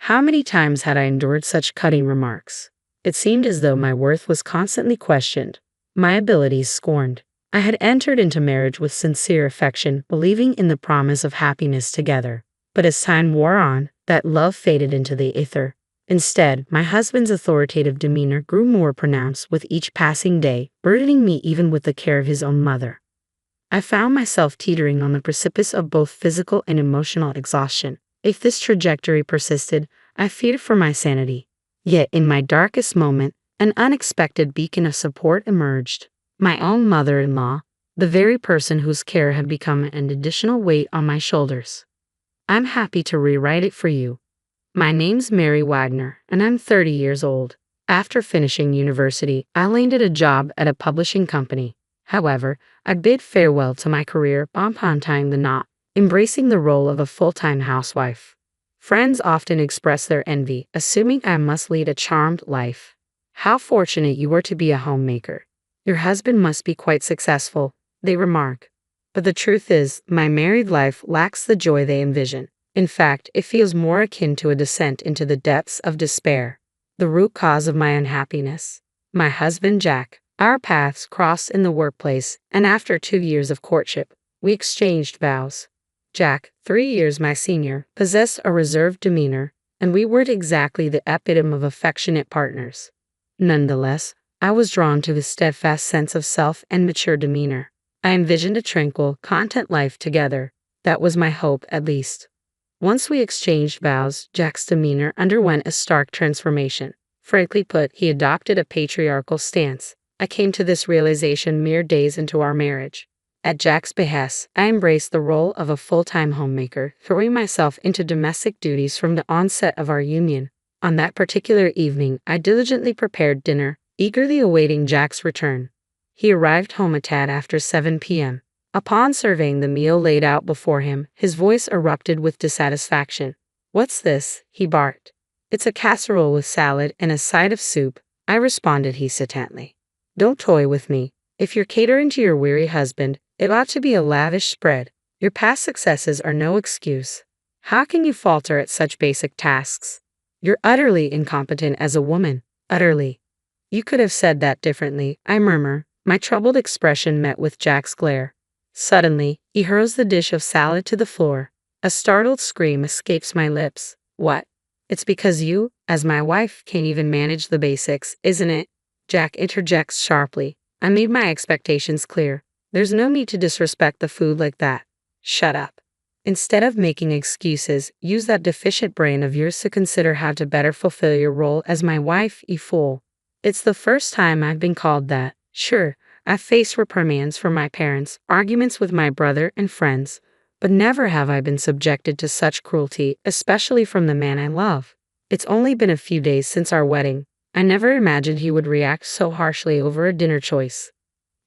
How many times had I endured such cutting remarks? It seemed as though my worth was constantly questioned, my abilities scorned. I had entered into marriage with sincere affection, believing in the promise of happiness together. But as time wore on, that love faded into the ether. Instead, my husband's authoritative demeanor grew more pronounced with each passing day, burdening me even with the care of his own mother. I found myself teetering on the precipice of both physical and emotional exhaustion. If this trajectory persisted, I feared for my sanity. Yet in my darkest moment, an unexpected beacon of support emerged. My own mother-in-law, the very person whose care had become an additional weight on my shoulders. I'm happy to rewrite it for you. My name's Mary Wagner, and I'm 30 years old. After finishing university, I landed a job at a publishing company. However, I bid farewell to my career upon tying the knot, embracing the role of a full-time housewife. Friends often express their envy, assuming I must lead a charmed life. How fortunate you are to be a homemaker. Your husband must be quite successful, they remark. But the truth is, my married life lacks the joy they envision. In fact, it feels more akin to a descent into the depths of despair. The root cause of my unhappiness. My husband Jack. Our paths crossed in the workplace, and after 2 years of courtship, we exchanged vows. Jack, 3 years my senior, possessed a reserved demeanor, and we weren't exactly the epitome of affectionate partners. Nonetheless, I was drawn to his steadfast sense of self and mature demeanor. I envisioned a tranquil, content life together. That was my hope, at least. Once we exchanged vows, Jack's demeanor underwent a stark transformation. Frankly put, he adopted a patriarchal stance. I came to this realization mere days into our marriage. At Jack's behest, I embraced the role of a full-time homemaker, throwing myself into domestic duties from the onset of our union. On that particular evening, I diligently prepared dinner, eagerly awaiting Jack's return. He arrived home a tad after 7 p.m. Upon surveying the meal laid out before him, his voice erupted with dissatisfaction. "What's this?" he barked. "It's a casserole with salad and a side of soup," I responded hesitantly. "Don't toy with me. If you're catering to your weary husband, it ought to be a lavish spread. Your past successes are no excuse. How can you falter at such basic tasks? You're utterly incompetent as a woman. Utterly." "You could have said that differently," I murmur, my troubled expression met with Jack's glare. Suddenly, he hurls the dish of salad to the floor. A startled scream escapes my lips. "What? It's because you, as my wife, can't even manage the basics, isn't it?" Jack interjects sharply. "I made my expectations clear. There's no need to disrespect the food like that." "Shut up. Instead of making excuses, use that deficient brain of yours to consider how to better fulfill your role as my wife, you fool." It's the first time I've been called that. Sure, I've faced reprimands from my parents, arguments with my brother and friends, but never have I been subjected to such cruelty, especially from the man I love. It's only been a few days since our wedding. I never imagined he would react so harshly over a dinner choice.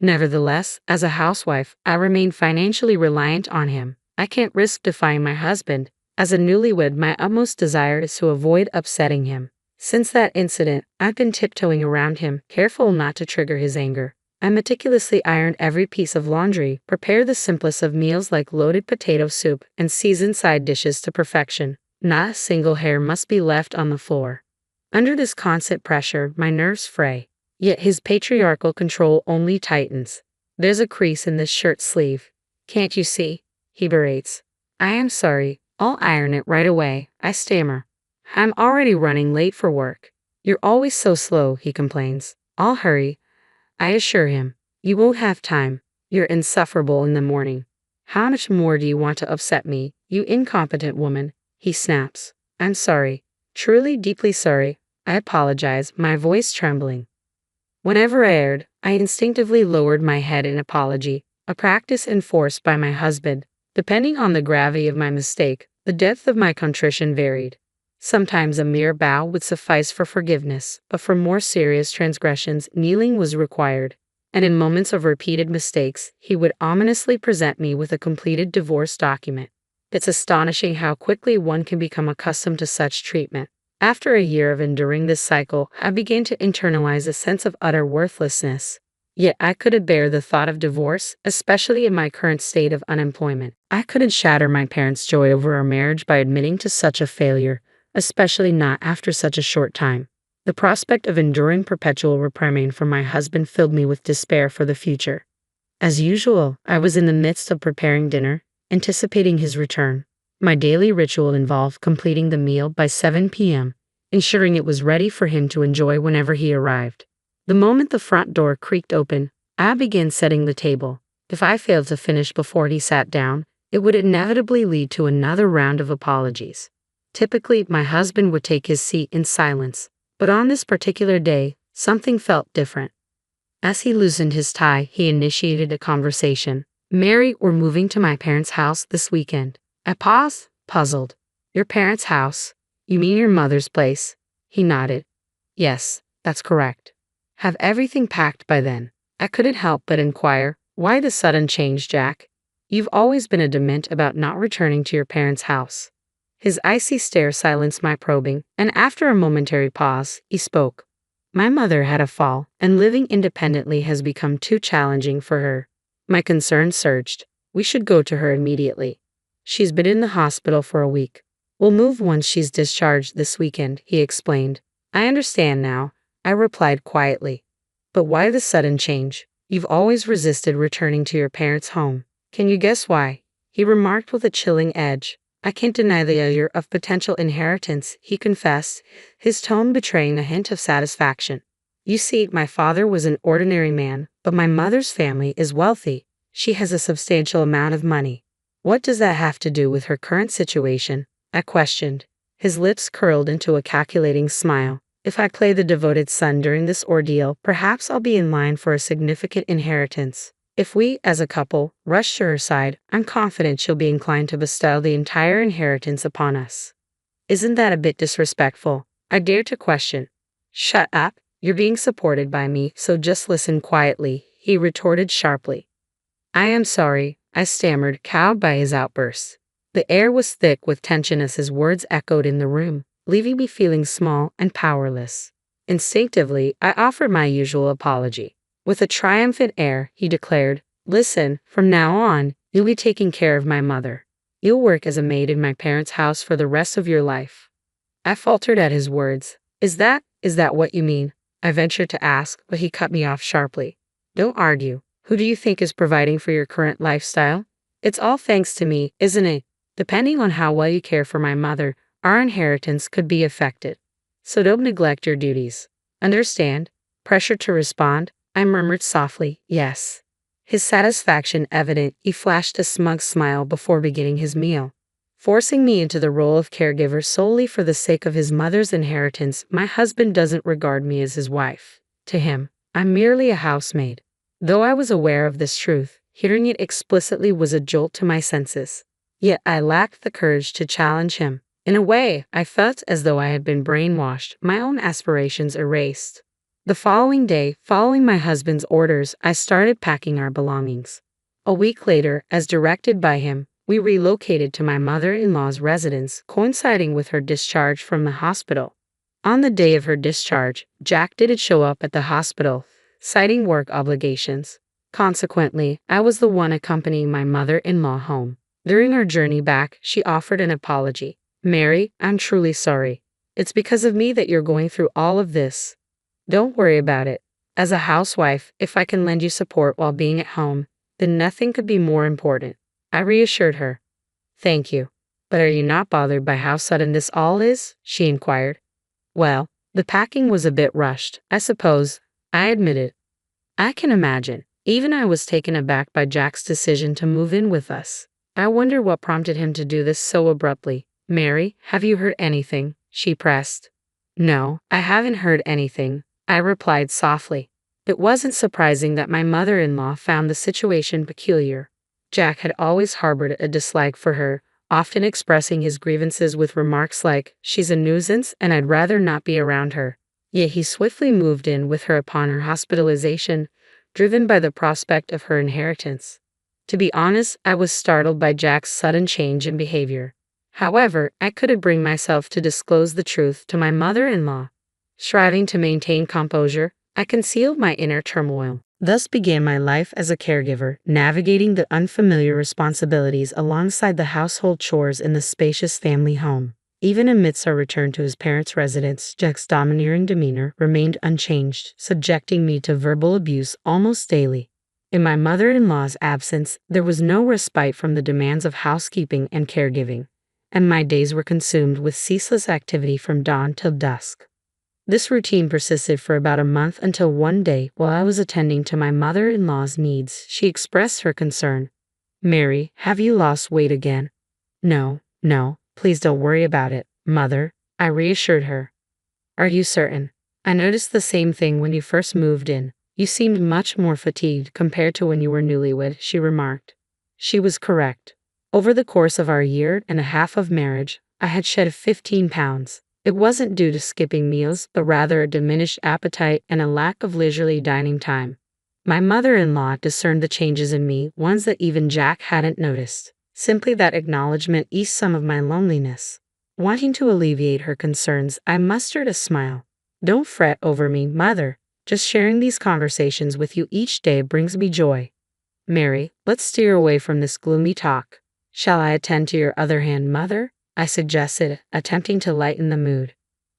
Nevertheless, as a housewife, I remain financially reliant on him. I can't risk defying my husband. As a newlywed, my utmost desire is to avoid upsetting him. Since that incident, I've been tiptoeing around him, careful not to trigger his anger. I meticulously ironed every piece of laundry, prepared the simplest of meals like loaded potato soup, and seasoned side dishes to perfection. Not a single hair must be left on the floor. Under this constant pressure, my nerves fray. Yet his patriarchal control only tightens. "There's a crease in this shirt sleeve. Can't you see?" he berates. "I am sorry. I'll iron it right away," I stammer. "I'm already running late for work." "You're always so slow," he complains. "I'll hurry," I assure him. "You won't have time. You're insufferable in the morning." "How much more do you want to upset me, you incompetent woman?" he snaps. "I'm sorry. Truly deeply sorry. I apologize," my voice trembling. Whenever I erred, I instinctively lowered my head in apology, a practice enforced by my husband. Depending on the gravity of my mistake, the depth of my contrition varied. Sometimes a mere bow would suffice for forgiveness, but for more serious transgressions, kneeling was required. And in moments of repeated mistakes, he would ominously present me with a completed divorce document. It's astonishing how quickly one can become accustomed to such treatment. After a year of enduring this cycle, I began to internalize a sense of utter worthlessness. Yet I couldn't bear the thought of divorce, especially in my current state of unemployment. I couldn't shatter my parents' joy over our marriage by admitting to such a failure, especially not after such a short time. The prospect of enduring perpetual reprimand from my husband filled me with despair for the future. As usual, I was in the midst of preparing dinner, anticipating his return. My daily ritual involved completing the meal by 7 p.m., ensuring it was ready for him to enjoy whenever he arrived. The moment the front door creaked open, I began setting the table. If I failed to finish before he sat down, it would inevitably lead to another round of apologies. Typically, my husband would take his seat in silence, but on this particular day, something felt different. As he loosened his tie, he initiated a conversation. "Mary, we're moving to my parents' house this weekend." I paused, puzzled. "Your parents' house? You mean your mother's place?" He nodded. "Yes, that's correct." "Have everything packed by then?" I couldn't help but inquire, "Why the sudden change, Jack? You've always been adamant about not returning to your parents' house." His icy stare silenced my probing, and after a momentary pause, he spoke. "My mother had a fall, and living independently has become too challenging for her." My concern surged. "We should go to her immediately. She's been in the hospital for a week. We'll move once she's discharged this weekend," he explained. "I understand now," I replied quietly. "But why the sudden change? You've always resisted returning to your parents' home." "Can you guess why?" he remarked with a chilling edge. "I can't deny the allure of potential inheritance," he confessed, his tone betraying a hint of satisfaction. "You see, my father was an ordinary man, but my mother's family is wealthy. She has a substantial amount of money." "What does that have to do with her current situation?" I questioned. His lips curled into a calculating smile. "If I play the devoted son during this ordeal, perhaps I'll be in line for a significant inheritance. If we, as a couple, rush to her side, I'm confident she'll be inclined to bestow the entire inheritance upon us." "Isn't that a bit disrespectful?" I dared to question. "Shut up. You're being supported by me, so just listen quietly," he retorted sharply. "I am sorry," I stammered, cowed by his outburst. The air was thick with tension as his words echoed in the room, leaving me feeling small and powerless. Instinctively, I offered my usual apology. With a triumphant air, he declared, "Listen, from now on, you'll be taking care of my mother. You'll work as a maid in my parents' house for the rest of your life." I faltered at his words. Is that what you mean?" I ventured to ask, but he cut me off sharply. "Don't argue. Who do you think is providing for your current lifestyle? It's all thanks to me, isn't it? Depending on how well you care for my mother, our inheritance could be affected. So don't neglect your duties. Understand?" Pressured to respond, I murmured softly, "Yes." His satisfaction evident, he flashed a smug smile before beginning his meal. Forcing me into the role of caregiver solely for the sake of his mother's inheritance, my husband doesn't regard me as his wife. To him, I'm merely a housemaid. Though I was aware of this truth, hearing it explicitly was a jolt to my senses. Yet I lacked the courage to challenge him. In a way, I felt as though I had been brainwashed, my own aspirations erased. The following day, following my husband's orders, I started packing our belongings. A week later, as directed by him, we relocated to my mother-in-law's residence, coinciding with her discharge from the hospital. On the day of her discharge, Jack didn't show up at the hospital, citing work obligations. Consequently, I was the one accompanying my mother-in-law home. During our journey back, she offered an apology. "Mary, I'm truly sorry. It's because of me that you're going through all of this. Don't worry about it. As a housewife, if I can lend you support while being at home, then nothing could be more important." I reassured her. "Thank you. But are you not bothered by how sudden this all is?" she inquired. "Well, the packing was a bit rushed, I suppose," I admitted. "I can imagine. Even I was taken aback by Jack's decision to move in with us. I wonder what prompted him to do this so abruptly." "Mary, have you heard anything?" she pressed. "No, I haven't heard anything," I replied softly. It wasn't surprising that my mother-in-law found the situation peculiar. Jack had always harbored a dislike for her, often expressing his grievances with remarks like, "She's a nuisance and I'd rather not be around her." Yet he swiftly moved in with her upon her hospitalization, driven by the prospect of her inheritance. To be honest, I was startled by Jack's sudden change in behavior. However, I couldn't bring myself to disclose the truth to my mother-in-law. Striving to maintain composure, I concealed my inner turmoil. Thus began my life as a caregiver, navigating the unfamiliar responsibilities alongside the household chores in the spacious family home. Even amidst our return to his parents' residence, Jack's domineering demeanor remained unchanged, subjecting me to verbal abuse almost daily. In my mother-in-law's absence, there was no respite from the demands of housekeeping and caregiving, and my days were consumed with ceaseless activity from dawn till dusk. This routine persisted for about a month until one day, while I was attending to my mother-in-law's needs, she expressed her concern. "Mary, have you lost weight again?" "No, no, please don't worry about it, Mother," I reassured her. "Are you certain? I noticed the same thing when you first moved in. You seemed much more fatigued compared to when you were newlywed," she remarked. She was correct. Over the course of our year and a half of marriage, I had shed 15 pounds. It wasn't due to skipping meals, but rather a diminished appetite and a lack of leisurely dining time. My mother-in-law discerned the changes in me, ones that even Jack hadn't noticed. Simply that acknowledgement eased some of my loneliness. Wanting to alleviate her concerns, I mustered a smile. "Don't fret over me, Mother. Just sharing these conversations with you each day brings me joy." "Mary, let's steer away from this gloomy talk. Shall I attend to your other hand, Mother?" I suggested, attempting to lighten the mood.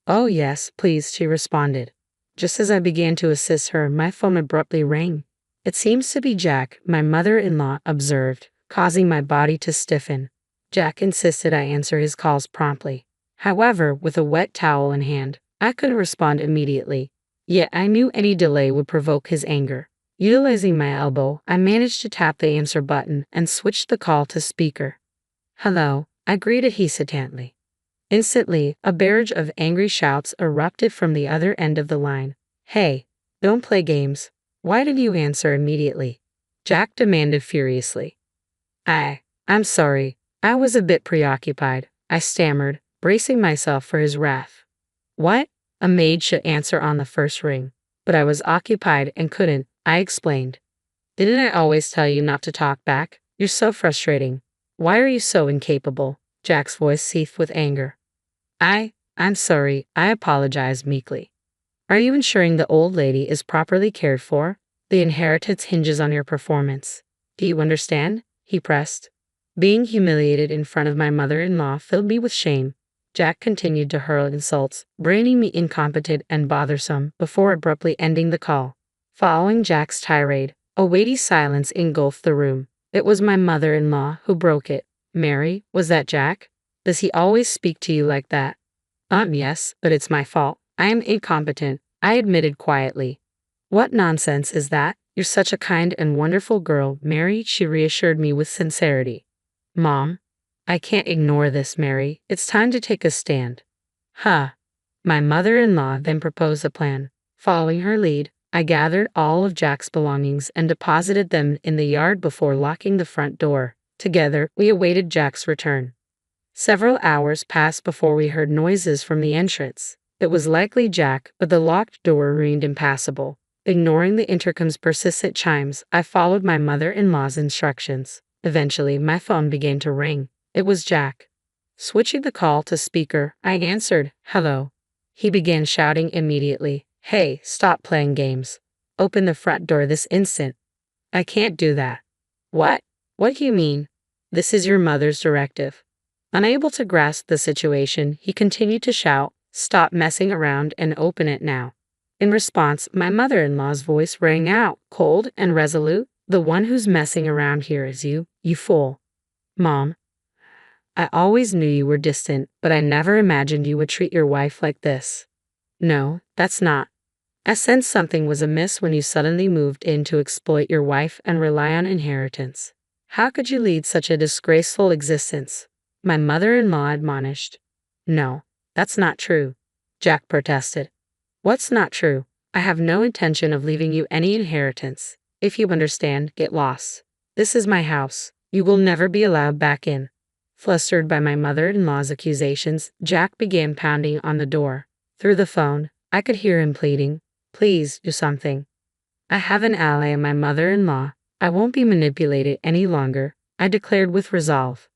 "Oh yes, please," she responded. Just as I began to assist her, my phone abruptly rang. "It seems to be Jack," my mother-in-law observed, causing my body to stiffen. Jack insisted I answer his calls promptly. However, with a wet towel in hand, I couldn't respond immediately. Yet I knew any delay would provoke his anger. Utilizing my elbow, I managed to tap the answer button and switched the call to speaker. "Hello," I greeted hesitantly. Instantly, a barrage of angry shouts erupted from the other end of the line. "Hey, don't play games. Why did you answer immediately?" Jack demanded furiously. I'm sorry. I was a bit preoccupied," I stammered, bracing myself for his wrath. "What? A maid should answer on the first ring. But I was occupied and couldn't," I explained. "Didn't I always tell you not to talk back? You're so frustrating. Why are you so incapable?" Jack's voice seethed with anger. I'm sorry," I apologized meekly. "Are you ensuring the old lady is properly cared for? The inheritance hinges on your performance. Do you understand?" he pressed. Being humiliated in front of my mother-in-law filled me with shame. Jack continued to hurl insults, branding me incompetent and bothersome before abruptly ending the call. Following Jack's tirade, a weighty silence engulfed the room. It was my mother-in-law who broke it. "Mary, was that Jack? Does he always speak to you like that?" Yes, but it's my fault. I am incompetent," I admitted quietly. "What nonsense is that? You're such a kind and wonderful girl, Mary," she reassured me with sincerity. "Mom, I can't ignore this, Mary. It's time to take a stand." "Huh." My mother-in-law then proposed a plan. Following her lead, I gathered all of Jack's belongings and deposited them in the yard before locking the front door. Together, we awaited Jack's return. Several hours passed before we heard noises from the entrance. It was likely Jack, but the locked door remained impassable. Ignoring the intercom's persistent chimes, I followed my mother-in-law's instructions. Eventually, my phone began to ring. It was Jack. Switching the call to speaker, I answered, "Hello." He began shouting immediately, "Hey, stop playing games. Open the front door this instant." "I can't do that." "What? What do you mean?" "This is your mother's directive." Unable to grasp the situation, he continued to shout, "Stop messing around and open it now." In response, my mother-in-law's voice rang out, cold and resolute. "The one who's messing around here is you, you fool." "Mom, I always knew you were distant, but I never imagined you would treat your wife like this." "No, that's not. I sensed something was amiss when you suddenly moved in to exploit your wife and rely on inheritance. How could you lead such a disgraceful existence?" my mother-in-law admonished. "No, that's not true," Jack protested. "What's not true? I have no intention of leaving you any inheritance. If you understand, get lost. This is my house. You will never be allowed back in." Flustered by my mother-in-law's accusations, Jack began pounding on the door. Through the phone, I could hear him pleading, "Please, do something. I have an ally in my mother-in-law. I won't be manipulated any longer," I declared with resolve.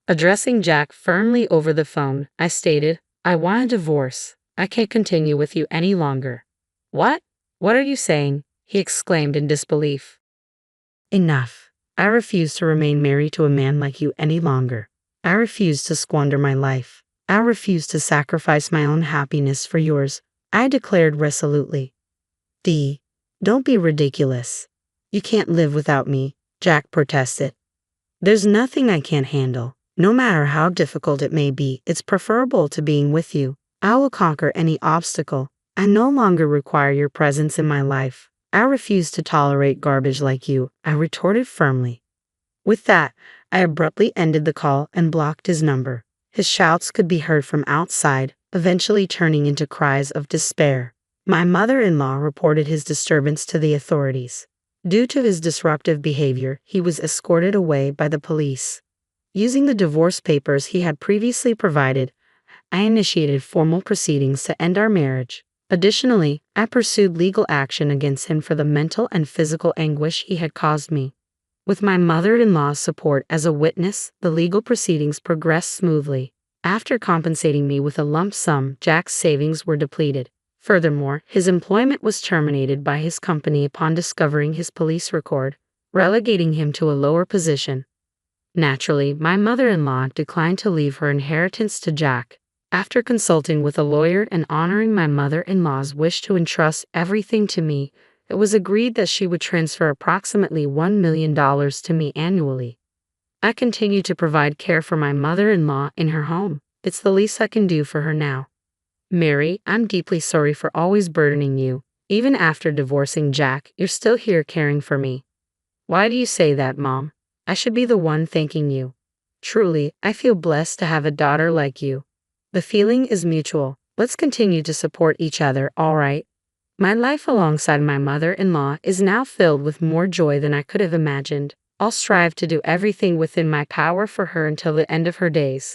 Addressing Jack firmly over the phone, I stated, "I want a divorce. I can't continue with you any longer." "What? What are you saying?" he exclaimed in disbelief. "Enough. I refuse to remain married to a man like you any longer. I refuse to squander my life. I refuse to sacrifice my own happiness for yours, I declared resolutely. D. Don't be ridiculous. You can't live without me, Jack protested. There's nothing I can't handle. No matter how difficult it may be, it's preferable to being with you. I will conquer any obstacle. I no longer require your presence in my life. I refuse to tolerate garbage like you, I retorted firmly. With that, I abruptly ended the call and blocked his number. His shouts could be heard from outside, eventually turning into cries of despair. My mother-in-law reported his disturbance to the authorities. Due to his disruptive behavior, he was escorted away by the police. Using the divorce papers he had previously provided, I initiated formal proceedings to end our marriage. Additionally, I pursued legal action against him for the mental and physical anguish he had caused me. With my mother-in-law's support as a witness, the legal proceedings progressed smoothly. After compensating me with a lump sum, Jack's savings were depleted. Furthermore, his employment was terminated by his company upon discovering his police record, relegating him to a lower position. Naturally, my mother-in-law declined to leave her inheritance to Jack. After consulting with a lawyer and honoring my mother-in-law's wish to entrust everything to me, it was agreed that she would transfer approximately $1 million to me annually. I continue to provide care for my mother-in-law in her home. It's the least I can do for her now. Mary, I'm deeply sorry for always burdening you. Even after divorcing Jack, you're still here caring for me. Why do you say that, Mom? I should be the one thanking you. Truly, I feel blessed to have a daughter like you. The feeling is mutual. Let's continue to support each other, all right? My life alongside my mother-in-law is now filled with more joy than I could have imagined. I'll strive to do everything within my power for her until the end of her days.